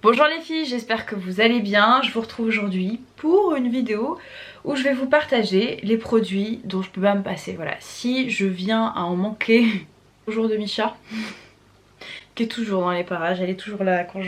Bonjour les filles, j'espère que vous allez bien. Je vous retrouve aujourd'hui pour une vidéo où je vais vous partager les produits dont je peux pas me passer. Voilà, si je viens à en manquer, bonjour de Micha, qui est toujours dans les parages, elle est toujours là quand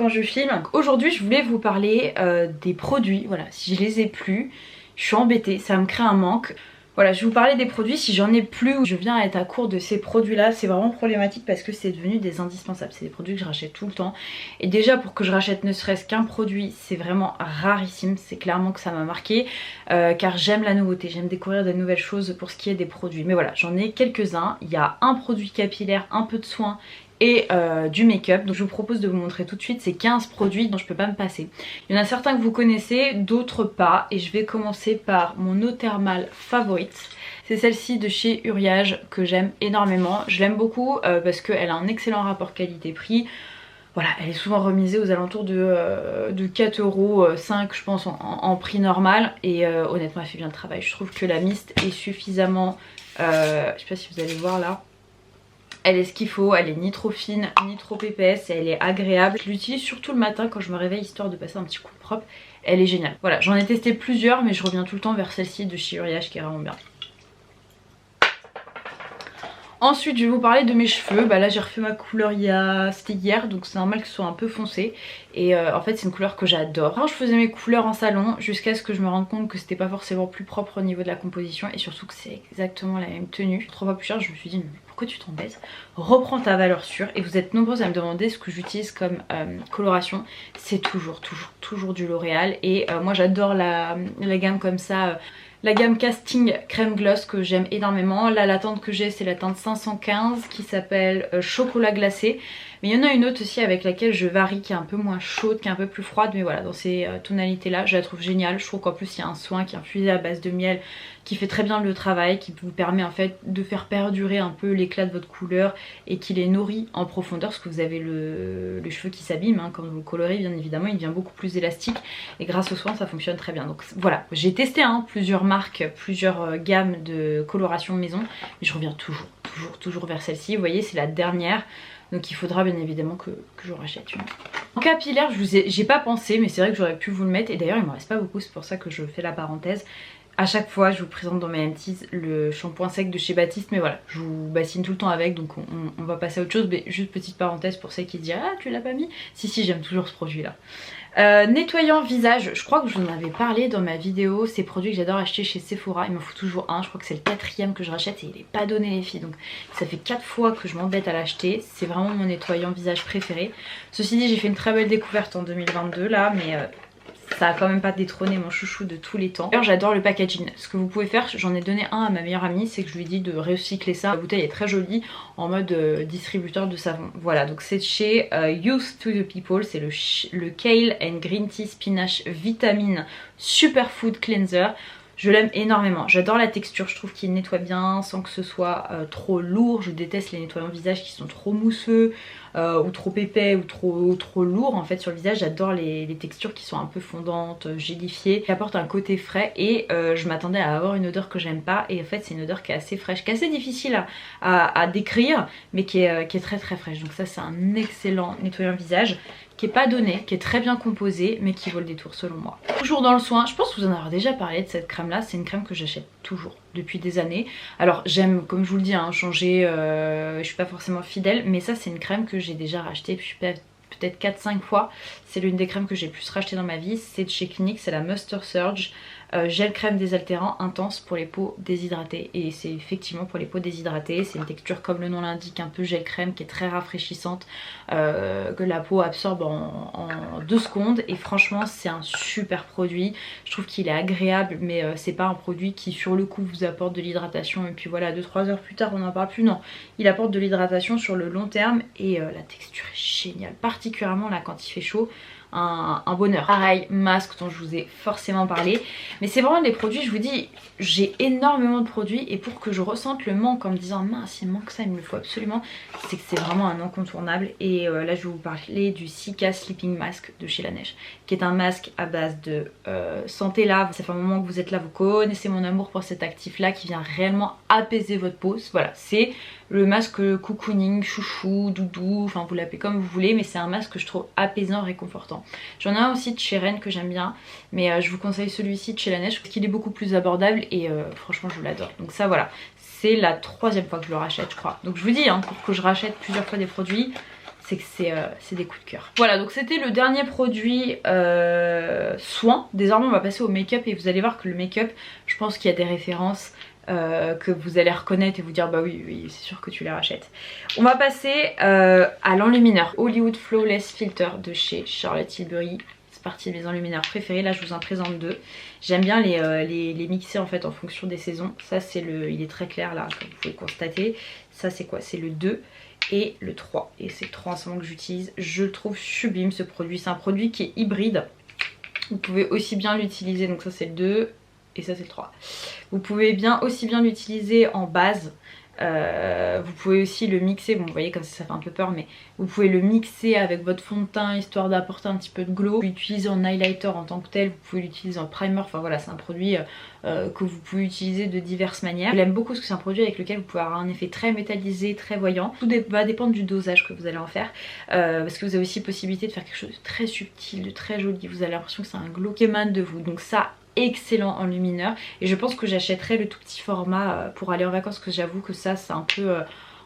je filme. Aujourd'hui je voulais vous parler des produits, voilà, si je les ai plus, je suis embêtée, ça me crée un manque. Voilà, je vais vous parler des produits, si j'en ai plus ou je viens à être à court de ces produits là, c'est vraiment problématique parce que c'est devenu des indispensables. C'est des produits que je rachète tout le temps. Et déjà pour que je rachète ne serait-ce qu'un produit, c'est vraiment rarissime. C'est clairement que ça m'a marqué car j'aime la nouveauté, j'aime découvrir de nouvelles choses pour ce qui est des produits. Mais voilà, j'en ai quelques-uns. Il y a un produit capillaire, un peu de soin et du make-up. Donc je vous propose de vous montrer tout de suite ces 15 produits dont je peux pas me passer. Il y en a certains que vous connaissez, d'autres pas, et je vais commencer par mon eau thermale favorite. C'est celle-ci de chez Uriage que j'aime énormément. Je l'aime beaucoup parce qu'elle a un excellent rapport qualité-prix. Voilà, elle est souvent remisée aux alentours de 4,5 € je pense en prix normal. Et honnêtement elle fait bien le travail. Je trouve que la mist est suffisamment... je sais pas si vous allez voir là. Elle est ce qu'il faut, elle est ni trop fine, ni trop épaisse, elle est agréable. Je l'utilise surtout le matin quand je me réveille histoire de passer un petit coup de propre. Elle est géniale. Voilà, j'en ai testé plusieurs mais je reviens tout le temps vers celle-ci de chez Uriage qui est vraiment bien. Ensuite je vais vous parler de mes cheveux. Bah là j'ai refait ma couleur c'était hier, donc c'est normal que ce soit un peu foncé. Et en fait c'est une couleur que j'adore. Alors je faisais mes couleurs en salon jusqu'à ce que je me rende compte que c'était pas forcément plus propre au niveau de la composition. Et surtout que c'est exactement la même tenue. 3 fois plus cher, je me suis dit mais pourquoi tu t'embêtes? Reprends ta valeur sûre. Et vous êtes nombreuses à me demander ce que j'utilise comme coloration. C'est toujours du L'Oréal. Et moi j'adore la gamme comme ça. La gamme Casting Crème Gloss que j'aime énormément. Là la teinte que j'ai c'est la teinte 515 qui s'appelle Chocolat Glacé. Mais il y en a une autre aussi avec laquelle je varie qui est un peu moins chaude, qui est un peu plus froide. Mais voilà, dans ces tonalités là je la trouve géniale. Je trouve qu'en plus il y a un soin qui est infusé à base de miel qui fait très bien le travail, qui vous permet en fait de faire perdurer un peu l'éclat de votre couleur et qui les nourrit en profondeur parce que vous avez le cheveu qui s'abîme hein, quand vous le colorez bien évidemment, il devient beaucoup plus élastique et grâce au soin ça fonctionne très bien. Donc voilà, j'ai testé hein, plusieurs marques, plusieurs gammes de coloration maison et je reviens toujours vers celle-ci. Vous voyez c'est la dernière. Donc il faudra bien évidemment que je rachète une. En capillaire, j'ai pas pensé mais c'est vrai que j'aurais pu vous le mettre et d'ailleurs il me reste pas beaucoup, c'est pour ça que je fais la parenthèse. À chaque fois je vous présente dans mes empties le shampoing sec de chez Baptiste, mais voilà, je vous bassine tout le temps avec donc on va passer à autre chose. Mais juste petite parenthèse pour celles qui diraient ah tu l'as pas mis. Si j'aime toujours ce produit là. Nettoyant visage, je crois que je vous en avais parlé dans ma vidéo, ces produits que j'adore acheter chez Sephora, il m'en faut toujours un, je crois que c'est le 4e que je rachète et il n'est pas donné les filles, donc ça fait 4 fois que je m'embête à l'acheter, c'est vraiment mon nettoyant visage préféré. Ceci dit j'ai fait une très belle découverte en 2022 là, mais ça a quand même pas détrôné mon chouchou de tous les temps. D'ailleurs j'adore le packaging. Ce que vous pouvez faire, j'en ai donné un à ma meilleure amie, c'est que je lui ai dit de recycler ça. La bouteille est très jolie en mode distributeur de savon. Voilà, donc c'est chez Youth to the People, c'est le Kale and Green Tea Spinach Vitamine Superfood Cleanser. Je l'aime énormément, j'adore la texture, je trouve qu'il nettoie bien sans que ce soit trop lourd. Je déteste les nettoyants visage qui sont trop mousseux ou trop épais ou trop lourds en fait sur le visage. J'adore les textures qui sont un peu fondantes, gélifiées, qui apportent un côté frais et je m'attendais à avoir une odeur que j'aime pas et en fait c'est une odeur qui est assez fraîche, qui est assez difficile à décrire mais qui est très fraîche. Donc ça c'est un excellent nettoyant visage qui est pas donné, qui est très bien composé mais qui vaut le détour selon moi. Toujours dans le soin, je pense que vous en avez déjà parlé de cette crème là, c'est une crème que j'achète toujours depuis des années. Alors j'aime comme je vous le dis hein, changer, je suis pas forcément fidèle mais ça c'est une crème que j'ai déjà rachetée peut-être 4-5 fois. C'est l'une des crèmes que j'ai le plus racheté dans ma vie, c'est de chez Clinique, c'est la Moisture Surge. Gel crème désaltérant intense pour les peaux déshydratées et c'est effectivement pour les peaux déshydratées, c'est une texture comme le nom l'indique un peu gel crème qui est très rafraîchissante que la peau absorbe en 2 secondes et franchement c'est un super produit. Je trouve qu'il est agréable mais c'est pas un produit qui sur le coup vous apporte de l'hydratation et puis voilà 2-3 heures plus tard on n'en parle plus. Non, il apporte de l'hydratation sur le long terme et la texture est géniale, particulièrement là quand il fait chaud. un bonheur. Pareil, masque dont je vous ai forcément parlé. Mais c'est vraiment des produits, je vous dis, j'ai énormément de produits et pour que je ressente le manque en me disant mince il manque ça, il me le faut absolument, c'est que c'est vraiment un incontournable. Et là je vais vous parler du Cica Sleeping Mask de chez Laneige, qui est un masque à base de santé lave. Ça fait un moment que vous êtes là, vous connaissez mon amour pour cet actif là qui vient réellement apaiser votre peau. Voilà, c'est le masque cocooning, chouchou, doudou, enfin vous l'appelez comme vous voulez, mais c'est un masque que je trouve apaisant, réconfortant. J'en ai un aussi de chez Rennes que j'aime bien, mais je vous conseille celui-ci de chez Laneige parce qu'il est beaucoup plus abordable et franchement je l'adore. Donc ça voilà, c'est la 3e fois que je le rachète je crois. Donc je vous dis, hein, pour que je rachète plusieurs fois des produits, c'est que c'est des coups de cœur. Voilà, donc c'était le dernier produit soin. Désormais on va passer au make-up et vous allez voir que le make-up, je pense qu'il y a des références que vous allez reconnaître et vous dire bah oui, oui c'est sûr que tu les rachètes. On va passer à l'enlumineur Hollywood Flawless Filter de chez Charlotte Tilbury. C'est partie de mes enlumineurs préférés. Là je vous en présente deux. J'aime bien les mixer en fait en fonction des saisons. Ça c'est il est très clair là comme vous pouvez le constater. Ça c'est quoi? C'est le 2 et le 3. Et c'est 3 ensemble que j'utilise. Je le trouve sublime ce produit. C'est un produit qui est hybride. Vous pouvez aussi bien l'utiliser, donc ça c'est le 2 et ça c'est le 3. Vous pouvez aussi bien l'utiliser en base. Vous pouvez aussi le mixer, bon vous voyez comme ça fait un peu peur, mais vous pouvez le mixer avec votre fond de teint histoire d'apporter un petit peu de glow. Vous pouvez l'utiliser en highlighter en tant que tel, vous pouvez l'utiliser en primer, enfin voilà c'est un produit que vous pouvez utiliser de diverses manières. Je l'aime beaucoup parce que c'est un produit avec lequel vous pouvez avoir un effet très métallisé, très voyant. Tout va dépendre du dosage que vous allez en faire parce que vous avez aussi possibilité de faire quelque chose de très subtil, de très joli. Vous avez l'impression que c'est un glow qui émane de vous, donc ça excellent enlumineur et je pense que j'achèterai le tout petit format pour aller en vacances parce que j'avoue que ça c'est un peu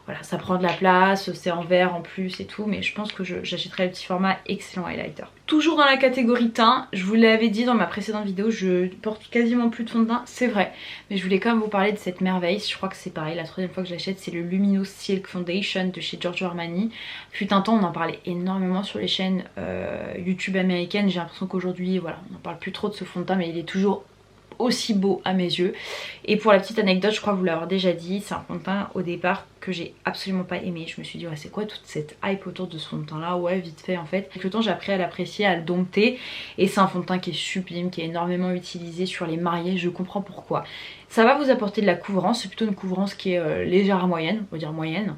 voilà ça prend de la place, c'est en verre en plus et tout, mais je pense que j'achèterai le petit format excellent highlighter. Toujours dans la catégorie teint, je vous l'avais dit dans ma précédente vidéo, je porte quasiment plus de fond de teint, c'est vrai, mais je voulais quand même vous parler de cette merveille. Je crois que c'est pareil, la 3e fois que je l'achète, c'est le Luminous Silk Foundation de chez Giorgio Armani. Fut un temps on en parlait énormément sur les chaînes YouTube américaines, j'ai l'impression qu'aujourd'hui voilà on n'en parle plus trop de ce fond de teint, mais il est toujours aussi beau à mes yeux. Et pour la petite anecdote, je crois vous l'avoir déjà dit, c'est un fond de teint au départ que j'ai absolument pas aimé. Je me suis dit ouais c'est quoi toute cette hype autour de ce fond de teint là, ouais vite fait en fait. Avec le temps j'ai appris à l'apprécier, à le dompter et c'est un fond de teint qui est sublime, qui est énormément utilisé sur les mariés, je comprends pourquoi. Ça va vous apporter de la couvrance, c'est plutôt une couvrance qui est légère à moyenne, on va dire moyenne.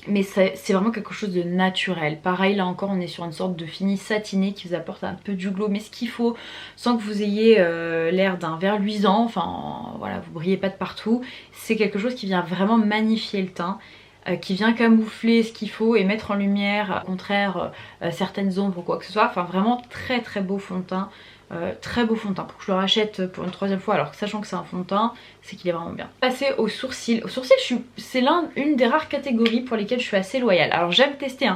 Mais c'est vraiment quelque chose de naturel. Pareil là encore on est sur une sorte de fini satiné qui vous apporte un peu du glow, mais ce qu'il faut sans que vous ayez l'air d'un verre luisant, enfin voilà vous brillez pas de partout. C'est quelque chose qui vient vraiment magnifier le teint, qui vient camoufler ce qu'il faut et mettre en lumière au contraire certaines ombres ou quoi que ce soit. Enfin vraiment très très beau fond de teint. Très beau fond de teint. Pour que je le rachète pour une 3e fois alors que sachant que c'est un fond de teint, c'est qu'il est vraiment bien. Passer aux sourcils. Aux sourcils c'est une des rares catégories pour lesquelles je suis assez loyale. Alors j'aime tester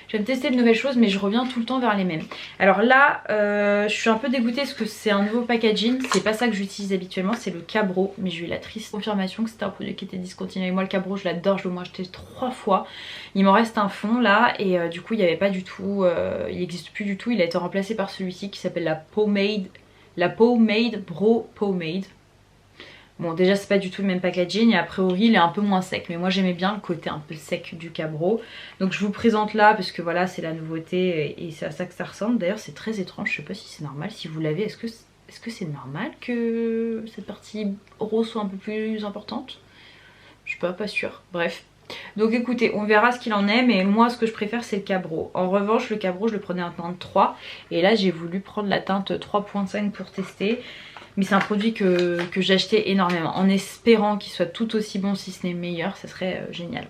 j'aime tester de nouvelles choses mais je reviens tout le temps vers les mêmes. Alors là je suis un peu dégoûtée parce que c'est un nouveau packaging. C'est pas ça que j'utilise habituellement, c'est le Cabro. Mais j'ai eu la triste confirmation que c'était un produit qui était discontinué. Et moi le Cabro je l'adore, je l'ai au moins acheté 3 fois. Il m'en reste un fond là et du coup il n'y avait pas du tout, il n'existe plus du tout. Il a été remplacé par celui-ci qui s'appelle la Pomade Bro Pomade. Bon déjà c'est pas du tout le même packaging et a priori il est un peu moins sec, mais moi j'aimais bien le côté un peu sec du Cabro. Donc je vous présente là parce que voilà c'est la nouveauté et c'est à ça que ça ressemble. D'ailleurs c'est très étrange, je sais pas si c'est normal, si vous l'avez, est-ce que c'est normal que cette partie rose soit un peu plus importante? Je suis pas sûre, bref. Donc écoutez, on verra ce qu'il en est, mais moi ce que je préfère c'est le Cabro. En revanche le Cabro je le prenais en teinte 3 et là j'ai voulu prendre la teinte 3.5 pour tester. Mais c'est un produit que j'ai acheté énormément en espérant qu'il soit tout aussi bon si ce n'est meilleur, ça serait génial.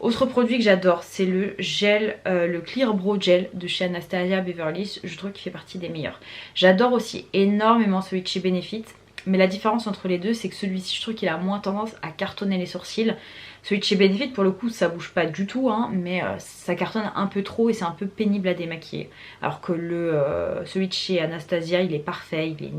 Autre produit que j'adore c'est le gel, le Clear Brow Gel de chez Anastasia Beverly Hills. Je trouve qu'il fait partie des meilleurs. J'adore aussi énormément celui de chez Benefit. Mais la différence entre les deux c'est que celui-ci je trouve qu'il a moins tendance à cartonner les sourcils. Celui de chez Benefit pour le coup ça bouge pas du tout hein, mais ça cartonne un peu trop et c'est un peu pénible à démaquiller. Alors que celui de chez Anastasia il est parfait, il est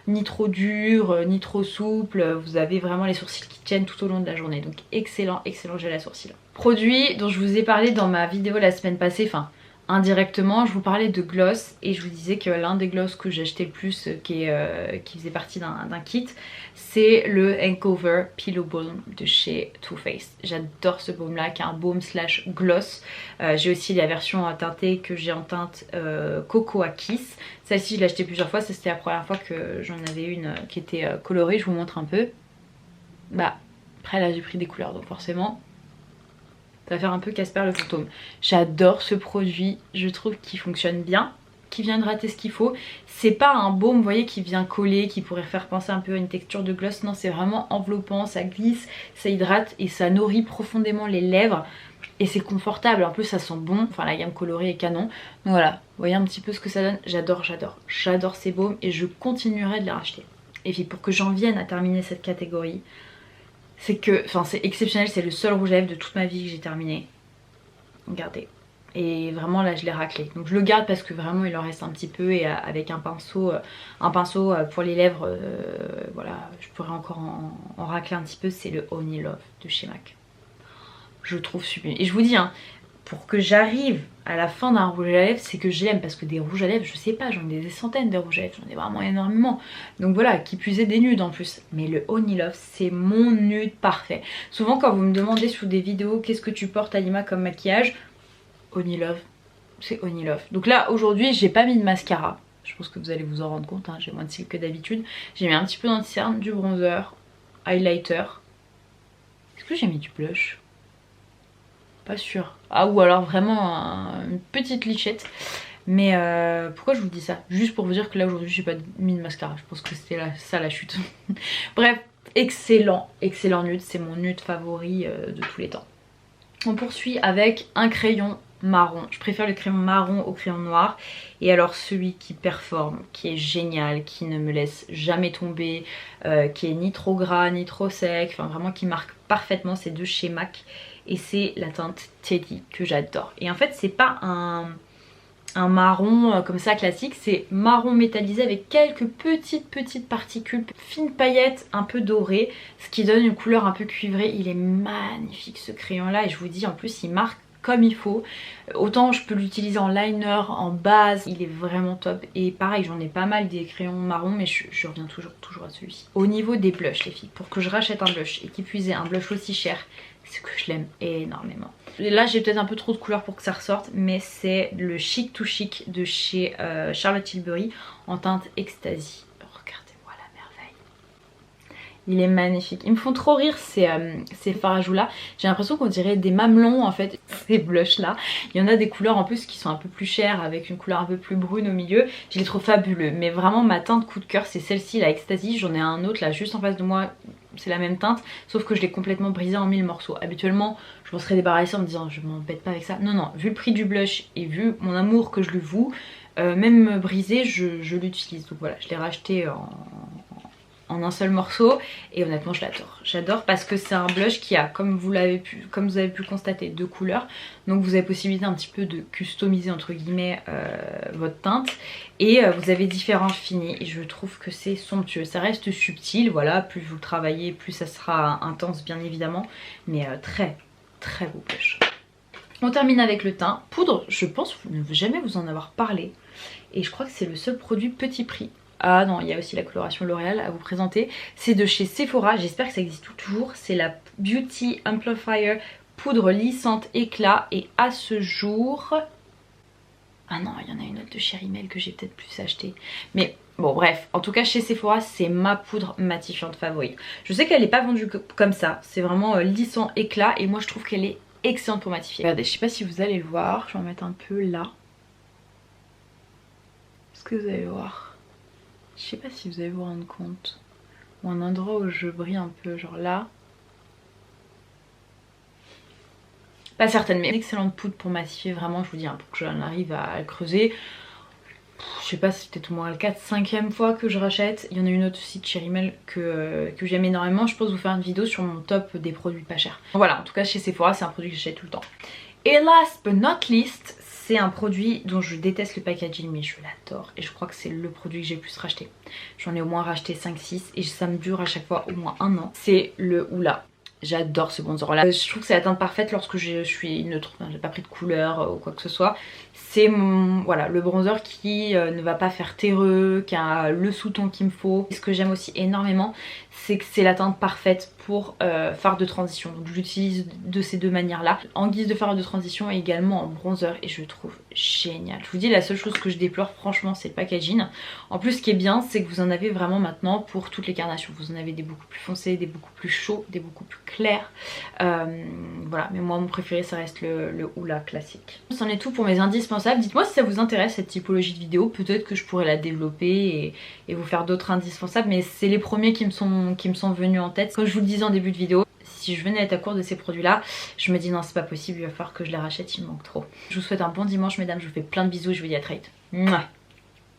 ni trop dur, ni trop souple. Vous avez vraiment les sourcils qui tiennent tout au long de la journée. Donc excellent gel à sourcils. Produit dont je vous ai parlé dans ma vidéo la semaine passée, enfin indirectement je vous parlais de gloss et je vous disais que l'un des gloss que j'ai acheté le plus qui faisait partie d'un kit, c'est le Hangover Pillow Balm de chez Too Faced. J'adore ce baume là qui est un baume slash gloss. J'ai aussi la version teintée que j'ai en teinte Cocoa Kiss. Celle-ci je l'ai achetée plusieurs fois, c'était la première fois que j'en avais une qui était colorée. Je vous montre un peu. Bah après là j'ai pris des couleurs donc forcément ça va faire un peu Casper le fantôme. J'adore ce produit, je trouve qu'il fonctionne bien, qu'il vient gratter ce qu'il faut. C'est pas un baume, vous voyez, qui vient coller, qui pourrait faire penser un peu à une texture de gloss. Non, c'est vraiment enveloppant, ça glisse, ça hydrate et ça nourrit profondément les lèvres. Et c'est confortable, en plus ça sent bon, enfin la gamme colorée est canon. Donc voilà, vous voyez un petit peu ce que ça donne. J'adore ces baumes et je continuerai de les racheter. Et puis pour que j'en vienne à terminer cette catégorie, c'est que, enfin c'est exceptionnel, c'est le seul rouge à lèvres de toute ma vie que j'ai terminé. Regardez. Et vraiment là je l'ai raclé. Donc je le garde parce que vraiment il en reste un petit peu et avec un pinceau pour les lèvres, voilà, je pourrais encore en racler un petit peu. C'est le Honey Love de chez MAC. Je le trouve sublime. Et je vous dis, hein, pour que j'arrive à la fin d'un rouge à lèvres, c'est que je l'aime. Parce que des rouges à lèvres, je sais pas, j'en ai des centaines de rouges à lèvres, j'en ai vraiment énormément. Donc voilà, qui plus est des nudes en plus. Mais le Honey Love, c'est mon nude parfait. Souvent quand vous me demandez sous des vidéos qu'est-ce que tu portes Halima comme maquillage, Honey Love, c'est Honey Love. Donc là aujourd'hui j'ai pas mis de mascara. Je pense que vous allez vous en rendre compte, hein, j'ai moins de cils que d'habitude. J'ai mis un petit peu d'anti-cerne, du bronzer, highlighter. Est-ce que j'ai mis du blush? Pas sûr. Ah ou alors vraiment une petite lichette. Mais pourquoi je vous dis ça? Juste pour vous dire que là aujourd'hui j'ai pas mis de mascara. Je pense que c'était ça la chute. Bref, excellent nude. C'est mon nude favori de tous les temps. On poursuit avec un crayon marron. Je préfère le crayon marron au crayon noir. Et alors celui qui performe, qui est génial, qui ne me laisse jamais tomber, qui est ni trop gras ni trop sec, enfin vraiment qui marque parfaitement, c'est de chez MAC. Et c'est la teinte Teddy que j'adore. Et en fait c'est pas un marron comme ça classique, c'est marron métallisé avec quelques petites particules, fines paillettes un peu dorées, ce qui donne une couleur un peu cuivrée. Il est magnifique ce crayon là et je vous dis en plus il marque comme il faut. Autant je peux l'utiliser en liner, en base, il est vraiment top. Et pareil j'en ai pas mal des crayons marrons mais je reviens toujours à celui-ci. Au niveau des blushs les filles, pour que je rachète un blush et qu'il puisse un blush aussi cher, c'est que je l'aime énormément. Et là j'ai peut-être un peu trop de couleurs pour que ça ressorte, mais c'est le Chic to Chic de chez Charlotte Tilbury en teinte Ecstasy. Regardez-moi la merveille. Il est magnifique. Ils me font trop rire ces fards à joues là. J'ai l'impression qu'on dirait des mamelons en fait, ces blushs là. Il y en a des couleurs en plus qui sont un peu plus chères avec une couleur un peu plus brune au milieu. Je les trouve fabuleux. Mais vraiment ma teinte coup de cœur c'est celle-ci, la Ecstasy. J'en ai un autre là juste en face de moi. C'est la même teinte, sauf que je l'ai complètement brisé en 1000 morceaux. Habituellement, je m'en serais débarrassée en me disant je m'embête pas avec ça. Non, vu le prix du blush et vu mon amour que je lui voue, même brisé, je l'utilise. Donc voilà, je l'ai racheté en un seul morceau et honnêtement je l'adore. J'adore parce que c'est un blush qui a, comme vous avez pu constater, deux couleurs. Donc vous avez possibilité un petit peu de customiser entre guillemets votre teinte. Et vous avez différents finis et je trouve que c'est somptueux. Ça reste subtil, voilà, plus vous travaillez, plus ça sera intense bien évidemment. Mais très beau blush. On termine avec le teint. Poudre, je pense ne jamais vous en avoir parlé. Et je crois que c'est le seul produit petit prix. Ah non, il y a aussi la coloration L'Oréal à vous présenter. C'est de chez Sephora, j'espère que ça existe toujours. C'est la Beauty Amplifier poudre lissante éclat. Et à ce jour... Ah non, il y en a une autre de chez Rimmel que j'ai peut-être plus acheté. Mais bon bref, en tout cas chez Sephora c'est ma poudre matifiante favorite. Je sais qu'elle n'est pas vendue comme ça. C'est vraiment lissant éclat et moi je trouve qu'elle est excellente pour matifier. Regardez, je sais pas si vous allez le voir. Je vais en mettre un peu là. Est-ce que vous allez le voir? Je sais pas si vous allez vous rendre compte. Ou un endroit où je brille un peu, genre là. Pas certaine, mais une excellente poudre pour massifier vraiment, je vous dis, hein, pour que j'en arrive à le creuser. Je sais pas, c'est peut-être au moins la 4-5e fois que je rachète. Il y en a une autre aussi de chez Rimmel que j'aime énormément. Je pense vous faire une vidéo sur mon top des produits pas chers. Voilà, en tout cas chez Sephora c'est un produit que j'achète tout le temps. Et last but not least, c'est un produit dont je déteste le packaging mais je l'adore. Et je crois que c'est le produit que j'ai le plus racheté. J'en ai au moins racheté 5-6 et ça me dure à chaque fois au moins un an. C'est le Hoola. J'adore ce bronzer là. Je trouve que c'est la teinte parfaite lorsque je suis neutre. Enfin, j'ai pas pris de couleur ou quoi que ce soit. C'est voilà, le bronzer qui ne va pas faire terreux, qui a le sous-ton qu'il me faut. Et ce que j'aime aussi énormément, c'est que c'est la teinte parfaite pour fard de transition. Donc j'utilise de ces deux manières là, en guise de fard de transition et également en bronzer, et je le trouve génial. Je vous dis, la seule chose que je déplore franchement, c'est le packaging. En plus, ce qui est bien, c'est que vous en avez vraiment maintenant pour toutes les carnations. Vous en avez des beaucoup plus foncés, des beaucoup plus chauds, des beaucoup plus clairs. Voilà, mais moi mon préféré ça reste le Hoola classique. C'en est tout pour mes indispensables. Dites-moi si ça vous intéresse cette typologie de vidéo, peut-être que je pourrais la développer et vous faire d'autres indispensables, mais c'est les premiers qui me sont venus en tête. Comme je vous le disais en début de vidéo, si je venais à être à court de ces produits là, je me dis non, c'est pas possible, il va falloir que je les rachète, il me manque trop. Je vous souhaite un bon dimanche mesdames, je vous fais plein de bisous et je vous dis à très vite. Mouah.